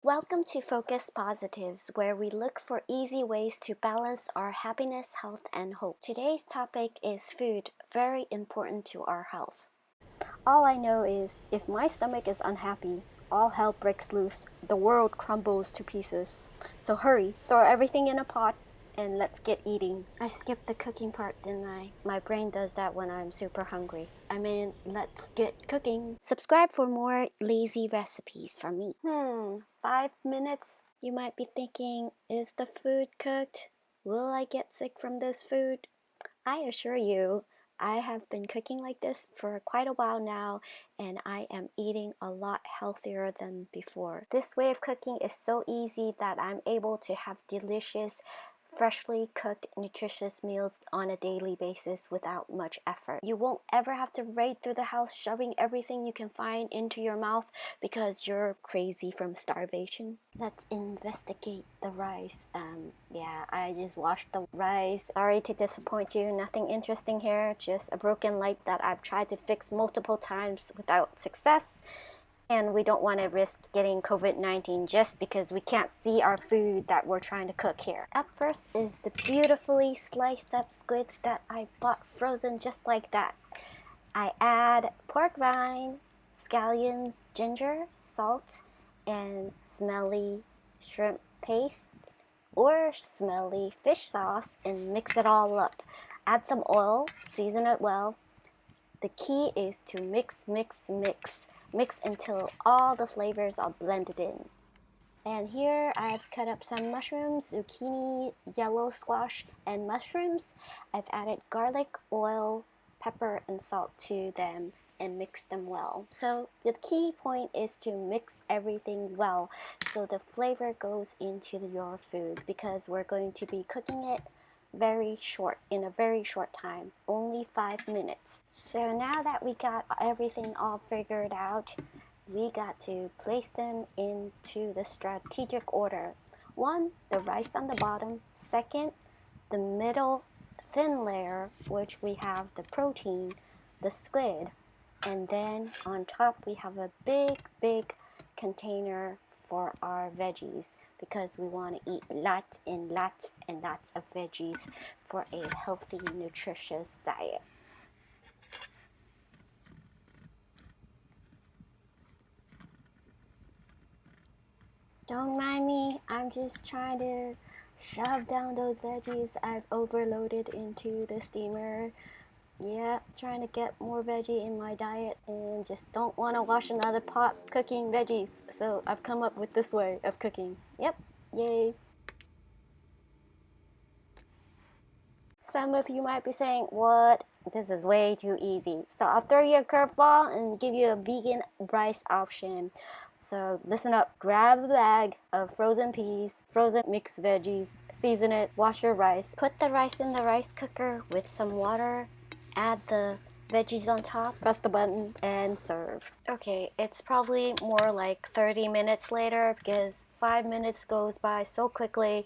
Welcome to Focus Positives, where we look for easy ways to balance our happiness, health, and hope. Today's topic is food, very important to our health. All I know is if my stomach is unhappy, all hell breaks loose, the world crumbles to pieces. So hurry, throw everything in a pot, and let's get eating. I skipped the cooking part, didn't I? My brain does that when I'm super hungry. Let's get cooking. Subscribe for more lazy recipes from me. 5 minutes? You might be thinking, is the food cooked? Will I get sick from this food? I assure you, I have been cooking like this for quite a while now, and I am eating a lot healthier than before. This way of cooking is so easy that I'm able to have delicious, freshly cooked, nutritious meals on a daily basis without much effort. You won't ever have to raid through the house shoving everything you can find into your mouth because you're crazy from starvation. Let's investigate the rice. I just washed the rice. Sorry to disappoint you, nothing interesting here, just a broken light that I've tried to fix multiple times without success. And we don't want to risk getting COVID-19 just because we can't see our food that we're trying to cook here. Up first is the beautifully sliced up squids that I bought frozen just like that. I add pork rind, scallions, ginger, salt, and smelly shrimp paste or smelly fish sauce and mix it all up. Add some oil, season it well. The key is to mix until all the flavors are blended in. And here I've cut up some mushrooms, zucchini, yellow squash, and mushrooms. I've added garlic, oil, pepper, and salt to them and mix them well. So the key point is to mix everything well so the flavor goes into your food, because we're going to be cooking it in a very short time, only 5 minutes. So now that we got everything all figured out, we got to place them into the strategic order. 1, the rice on the bottom. 2nd, the middle thin layer, which we have the protein, the squid. And then on top we have a big container for our veggies, because we want to eat lots and lots and lots of veggies for a healthy, nutritious diet. Don't mind me, I'm just trying to shove down those veggies I've overloaded into the steamer. Yeah, trying to get more veggie in my diet and just don't want to wash another pot cooking veggies. So I've come up with this way of cooking. Yep, yay. Some of you might be saying, what? This is way too easy. So I'll throw you a curveball and give you a vegan rice option. So listen up, grab a bag of frozen peas, frozen mixed veggies, season it, wash your rice. Put the rice in the rice cooker with some water, add the veggies on top, press the button, and serve. Okay, it's probably more like 30 minutes later because 5 minutes goes by so quickly.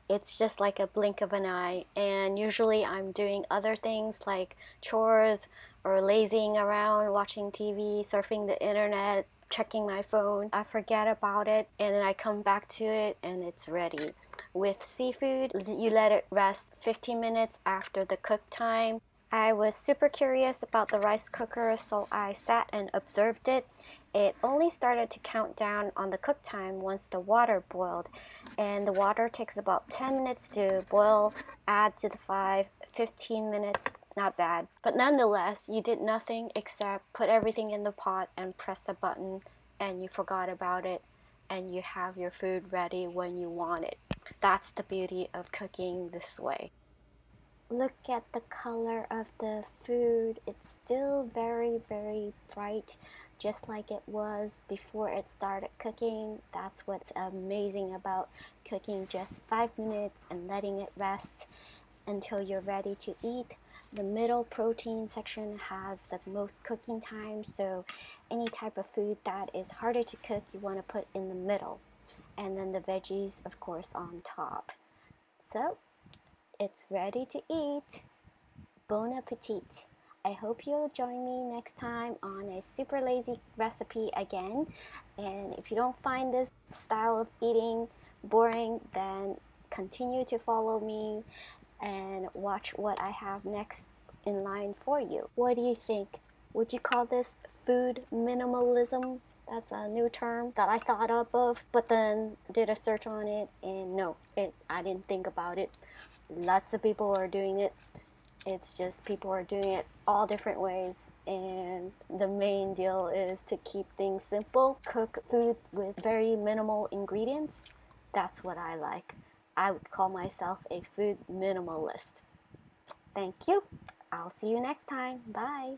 It's just like a blink of an eye, and usually I'm doing other things like chores or lazing around, watching TV, surfing the internet, checking my phone. I forget about it and then I come back to it and it's ready. With seafood, you let it rest 15 minutes after the cook time. I was super curious about the rice cooker, so I sat and observed it. It only started to count down on the cook time once the water boiled, and the water takes about 10 minutes to boil. Add to the 15 minutes, not bad. But nonetheless, you did nothing except put everything in the pot and press the button, and you forgot about it, and you have your food ready when you want it. That's the beauty of cooking this way. Look at the color of the food. It's still very bright, just like it was before it started cooking. That's what's amazing about cooking just 5 minutes and letting it rest until you're ready to eat. The middle protein section has the most cooking time, so any type of food that is harder to cook you want to put in the middle, and then the veggies of course on top. So it's ready to eat. Bon appetit. I hope you'll join me next time on a super lazy recipe again. And if you don't find this style of eating boring, then continue to follow me and watch what I have next in line for you. What do you think? Would you call this food minimalism? That's a new term that I thought up of, but then did a search on it, and no, I didn't think about it. Lots of people are doing it. It's just people are doing it all different ways, and the main deal is to keep things simple, cook food with very minimal ingredients. That's what I like. I would call myself a food minimalist. Thank you. I'll see you next time. Bye.